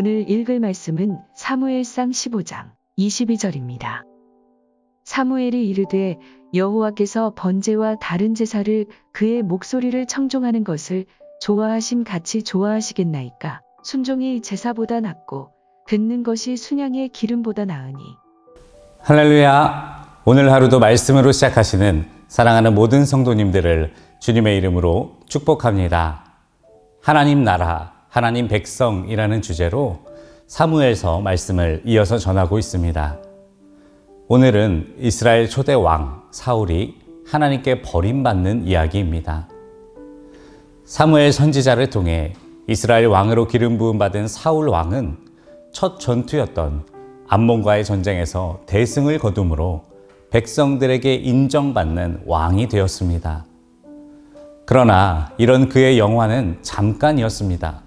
오늘 읽을 말씀은 사무엘상 15장 22절입니다. 사무엘이 이르되 여호와께서 번제와 다른 제사를 그의 목소리를 청종하는 것을 좋아하심 같이 좋아하시겠나이까. 순종이 제사보다 낫고 듣는 것이 순양의 기름보다 나으니. 할렐루야. 오늘 하루도 말씀으로 시작하시는 사랑하는 모든 성도님들을 주님의 이름으로 축복합니다. 하나님 나라, 하나님 백성이라는 주제로 사무엘서 말씀을 이어서 전하고 있습니다. 오늘은 이스라엘 초대 왕 사울이 하나님께 버림받는 이야기입니다. 사무엘 선지자를 통해 이스라엘 왕으로 기름 부음 받은 사울 왕은 첫 전투였던 암몬과의 전쟁에서 대승을 거둠으로 백성들에게 인정받는 왕이 되었습니다. 그러나 이런 그의 영화는 잠깐이었습니다.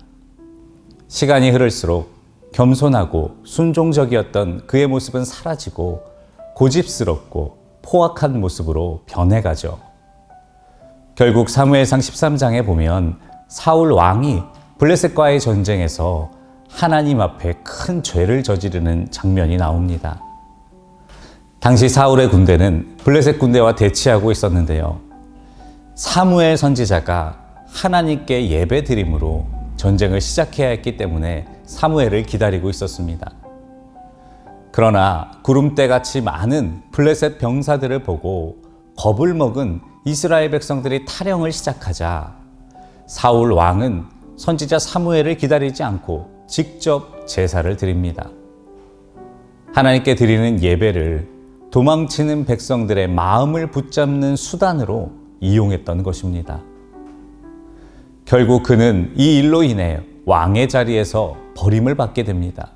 시간이 흐를수록 겸손하고 순종적이었던 그의 모습은 사라지고 고집스럽고 포악한 모습으로 변해가죠. 결국 사무엘상 13장에 보면 사울 왕이 블레셋과의 전쟁에서 하나님 앞에 큰 죄를 저지르는 장면이 나옵니다. 당시 사울의 군대는 블레셋 군대와 대치하고 있었는데요. 사무엘 선지자가 하나님께 예배드림으로 전쟁을 시작해야 했기 때문에 사무엘을 기다리고 있었습니다. 그러나 구름대같이 많은 블레셋 병사들을 보고 겁을 먹은 이스라엘 백성들이 타령을 시작하자 사울 왕은 선지자 사무엘을 기다리지 않고 직접 제사를 드립니다. 하나님께 드리는 예배를 도망치는 백성들의 마음을 붙잡는 수단으로 이용했던 것입니다. 결국 그는 이 일로 인해 왕의 자리에서 버림을 받게 됩니다.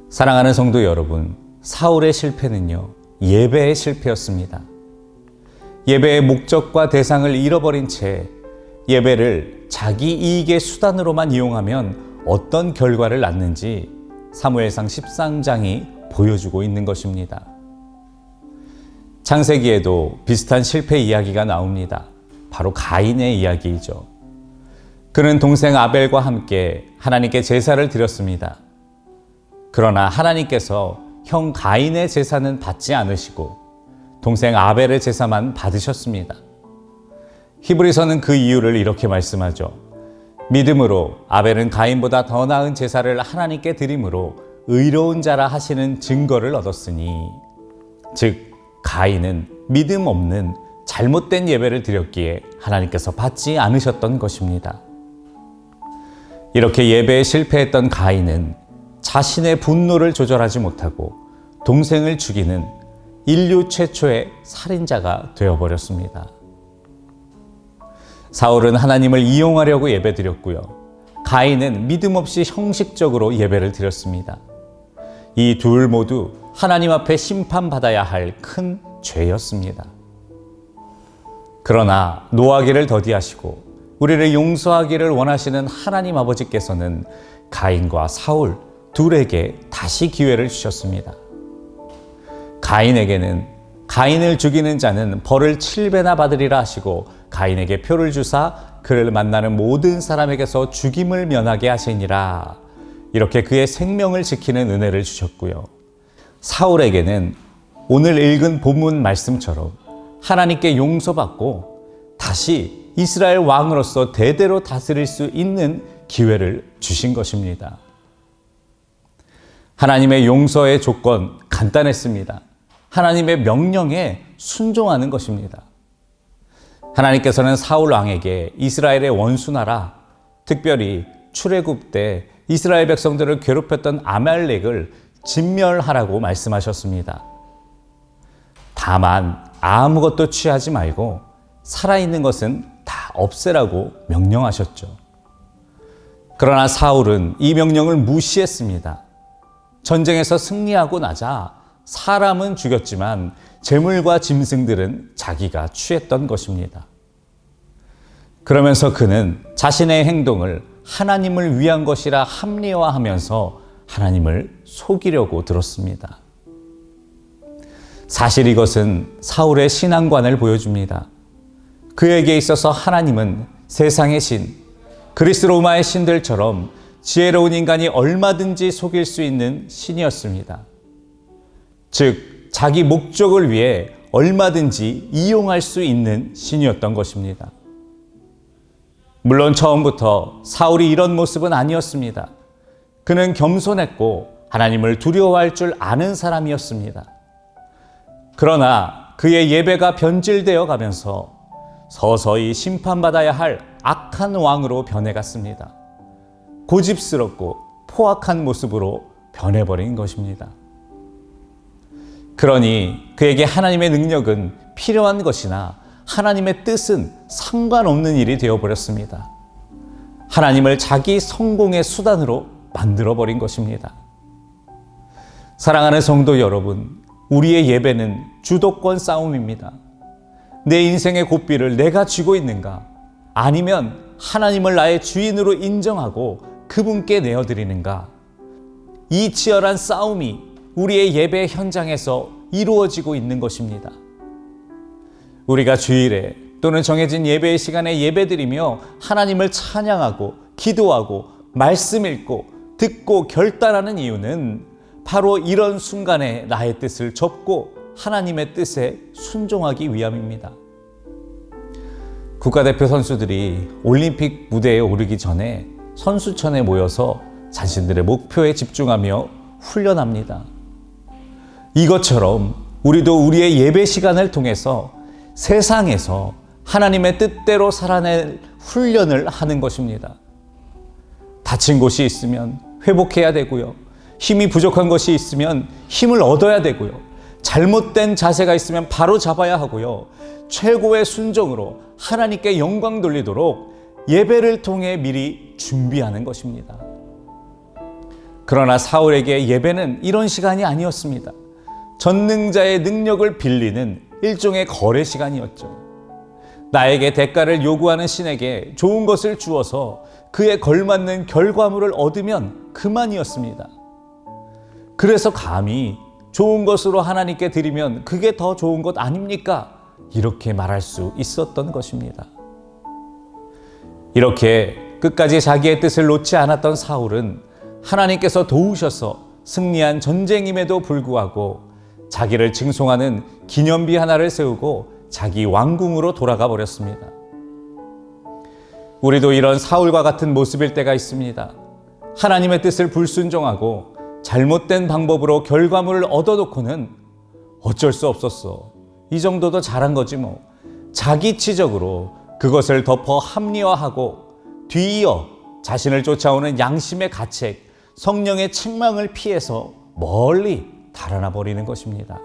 사랑하는 성도 여러분, 사울의 실패는요, 예배의 실패였습니다. 예배의 목적과 대상을 잃어버린 채 예배를 자기 이익의 수단으로만 이용하면 어떤 결과를 낳는지 사무엘상 13장이 보여주고 있는 것입니다. 창세기에도 비슷한 실패 이야기가 나옵니다. 바로 가인의 이야기이죠. 그는 동생 아벨과 함께 하나님께 제사를 드렸습니다. 그러나 하나님께서 형 가인의 제사는 받지 않으시고 동생 아벨의 제사만 받으셨습니다. 히브리서는 그 이유를 이렇게 말씀하죠. 믿음으로 아벨은 가인보다 더 나은 제사를 하나님께 드림으로 의로운 자라 하시는 증거를 얻었으니, 즉 가인은 믿음 없는 잘못된 예배를 드렸기에 하나님께서 받지 않으셨던 것입니다. 이렇게 예배에 실패했던 가인은 자신의 분노를 조절하지 못하고 동생을 죽이는 인류 최초의 살인자가 되어버렸습니다. 사울은 하나님을 이용하려고 예배드렸고요. 가인은 믿음 없이 형식적으로 예배를 드렸습니다. 이 둘 모두 하나님 앞에 심판받아야 할 큰 죄였습니다. 그러나 노하기를 더디하시고 우리를 용서하기를 원하시는 하나님 아버지께서는 가인과 사울 둘에게 다시 기회를 주셨습니다. 가인에게는 가인을 죽이는 자는 벌을 7배나 받으리라 하시고 가인에게 표를 주사 그를 만나는 모든 사람에게서 죽임을 면하게 하시니라. 이렇게 그의 생명을 지키는 은혜를 주셨고요. 사울에게는 오늘 읽은 본문 말씀처럼 하나님께 용서받고 다시 이스라엘 왕으로서 대대로 다스릴 수 있는 기회를 주신 것입니다. 하나님의 용서의 조건 간단했습니다. 하나님의 명령에 순종하는 것입니다. 하나님께서는 사울 왕에게 이스라엘의 원수나라, 특별히 출애굽 때 이스라엘 백성들을 괴롭혔던 아말렉을 진멸하라고 말씀하셨습니다. 다만 아무것도 취하지 말고 살아있는 것은 다 없애라고 명령하셨죠. 그러나 사울은 이 명령을 무시했습니다. 전쟁에서 승리하고 나자 사람은 죽였지만 재물과 짐승들은 자기가 취했던 것입니다. 그러면서 그는 자신의 행동을 하나님을 위한 것이라 합리화하면서 하나님을 속이려고 들었습니다. 사실 이것은 사울의 신앙관을 보여줍니다. 그에게 있어서 하나님은 세상의 신, 그리스 로마의 신들처럼 지혜로운 인간이 얼마든지 속일 수 있는 신이었습니다. 즉, 자기 목적을 위해 얼마든지 이용할 수 있는 신이었던 것입니다. 물론 처음부터 사울이 이런 모습은 아니었습니다. 그는 겸손했고 하나님을 두려워할 줄 아는 사람이었습니다. 그러나 그의 예배가 변질되어 가면서 서서히 심판받아야 할 악한 왕으로 변해갔습니다. 고집스럽고 포악한 모습으로 변해버린 것입니다. 그러니 그에게 하나님의 능력은 필요한 것이나 하나님의 뜻은 상관없는 일이 되어버렸습니다. 하나님을 자기 성공의 수단으로 만들어버린 것입니다. 사랑하는 성도 여러분, 우리의 예배는 주도권 싸움입니다. 내 인생의 고삐를 내가 쥐고 있는가? 아니면 하나님을 나의 주인으로 인정하고 그분께 내어드리는가? 이 치열한 싸움이 우리의 예배 현장에서 이루어지고 있는 것입니다. 우리가 주일에 또는 정해진 예배의 시간에 예배드리며 하나님을 찬양하고 기도하고 말씀 읽고 듣고 결단하는 이유는 바로 이런 순간에 나의 뜻을 접고 하나님의 뜻에 순종하기 위함입니다. 국가대표 선수들이 올림픽 무대에 오르기 전에 선수촌에 모여서 자신들의 목표에 집중하며 훈련합니다. 이것처럼 우리도 우리의 예배 시간을 통해서 세상에서 하나님의 뜻대로 살아낼 훈련을 하는 것입니다. 다친 곳이 있으면 회복해야 되고요. 힘이 부족한 것이 있으면 힘을 얻어야 되고요. 잘못된 자세가 있으면 바로 잡아야 하고요. 최고의 순종으로 하나님께 영광 돌리도록 예배를 통해 미리 준비하는 것입니다. 그러나 사울에게 예배는 이런 시간이 아니었습니다. 전능자의 능력을 빌리는 일종의 거래 시간이었죠. 나에게 대가를 요구하는 신에게 좋은 것을 주어서 그에 걸맞는 결과물을 얻으면 그만이었습니다. 그래서 감히 좋은 것으로 하나님께 드리면 그게 더 좋은 것 아닙니까? 이렇게 말할 수 있었던 것입니다. 이렇게 끝까지 자기의 뜻을 놓지 않았던 사울은 하나님께서 도우셔서 승리한 전쟁임에도 불구하고 자기를 칭송하는 기념비 하나를 세우고 자기 왕궁으로 돌아가 버렸습니다. 우리도 이런 사울과 같은 모습일 때가 있습니다. 하나님의 뜻을 불순종하고 잘못된 방법으로 결과물을 얻어놓고는 어쩔 수 없었어. 이 정도도 잘한 거지 뭐. 자기치적으로 그것을 덮어 합리화하고 뒤이어 자신을 쫓아오는 양심의 가책, 성령의 책망을 피해서 멀리 달아나 버리는 것입니다.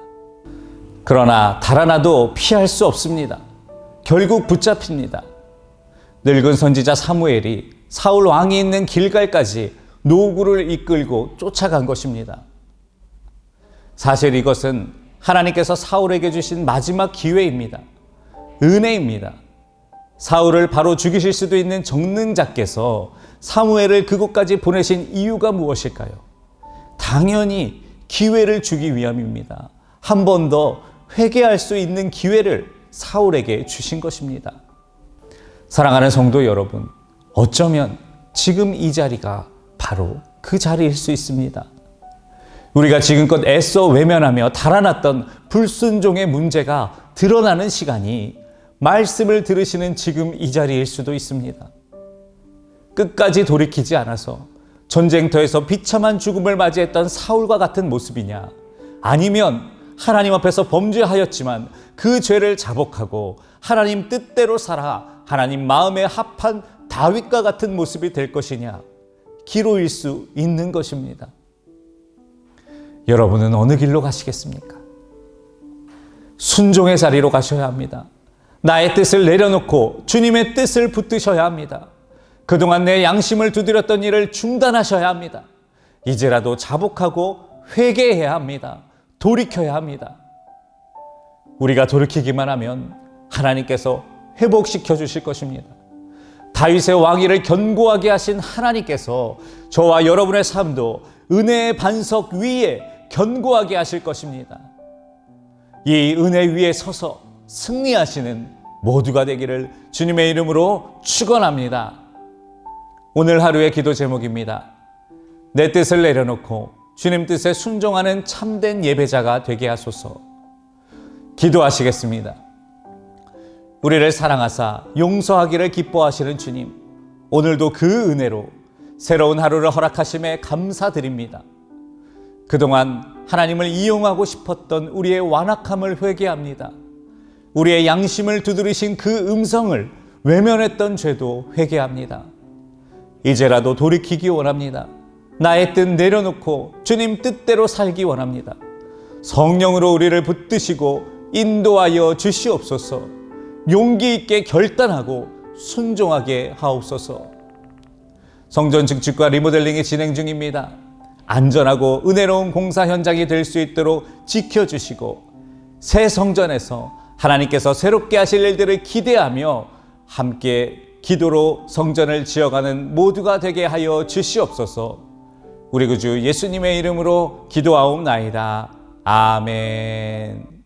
그러나 달아나도 피할 수 없습니다. 결국 붙잡힙니다. 늙은 선지자 사무엘이 사울 왕이 있는 길갈까지 노구를 이끌고 쫓아간 것입니다. 사실 이것은 하나님께서 사울에게 주신 마지막 기회입니다. 은혜입니다. 사울을 바로 죽이실 수도 있는 정능자께서 사무엘을 그곳까지 보내신 이유가 무엇일까요? 당연히 기회를 주기 위함입니다. 한 번 더 회개할 수 있는 기회를 사울에게 주신 것입니다. 사랑하는 성도 여러분, 어쩌면 지금 이 자리가 바로 그 자리일 수 있습니다. 우리가 지금껏 애써 외면하며 달아났던 불순종의 문제가 드러나는 시간이 말씀을 들으시는 지금 이 자리일 수도 있습니다. 끝까지 돌이키지 않아서 전쟁터에서 비참한 죽음을 맞이했던 사울과 같은 모습이냐, 아니면 하나님 앞에서 범죄하였지만 그 죄를 자복하고 하나님 뜻대로 살아 하나님 마음에 합한 다윗과 같은 모습이 될 것이냐, 기로일 수 있는 것입니다. 여러분은 어느 길로 가시겠습니까? 순종의 자리로 가셔야 합니다. 나의 뜻을 내려놓고 주님의 뜻을 붙드셔야 합니다. 그동안 내 양심을 두드렸던 일을 중단하셔야 합니다. 이제라도 자복하고 회개해야 합니다. 돌이켜야 합니다. 우리가 돌이키기만 하면 하나님께서 회복시켜 주실 것입니다. 다윗의 왕위를 견고하게 하신 하나님께서 저와 여러분의 삶도 은혜의 반석 위에 견고하게 하실 것입니다. 이 은혜 위에 서서 승리하시는 모두가 되기를 주님의 이름으로 축원합니다. 오늘 하루의 기도 제목입니다. 내 뜻을 내려놓고 주님 뜻에 순종하는 참된 예배자가 되게 하소서. 기도하시겠습니다. 우리를 사랑하사 용서하기를 기뻐하시는 주님, 오늘도 그 은혜로 새로운 하루를 허락하심에 감사드립니다. 그동안 하나님을 이용하고 싶었던 우리의 완악함을 회개합니다. 우리의 양심을 두드리신 그 음성을 외면했던 죄도 회개합니다. 이제라도 돌이키기 원합니다. 나의 뜻 내려놓고 주님 뜻대로 살기 원합니다. 성령으로 우리를 붙드시고 인도하여 주시옵소서. 용기 있게 결단하고 순종하게 하옵소서. 성전 증축과 리모델링이 진행 중입니다. 안전하고 은혜로운 공사 현장이 될 수 있도록 지켜주시고 새 성전에서 하나님께서 새롭게 하실 일들을 기대하며 함께 기도로 성전을 지어가는 모두가 되게 하여 주시옵소서. 우리 구주 예수님의 이름으로 기도하옵나이다. 아멘.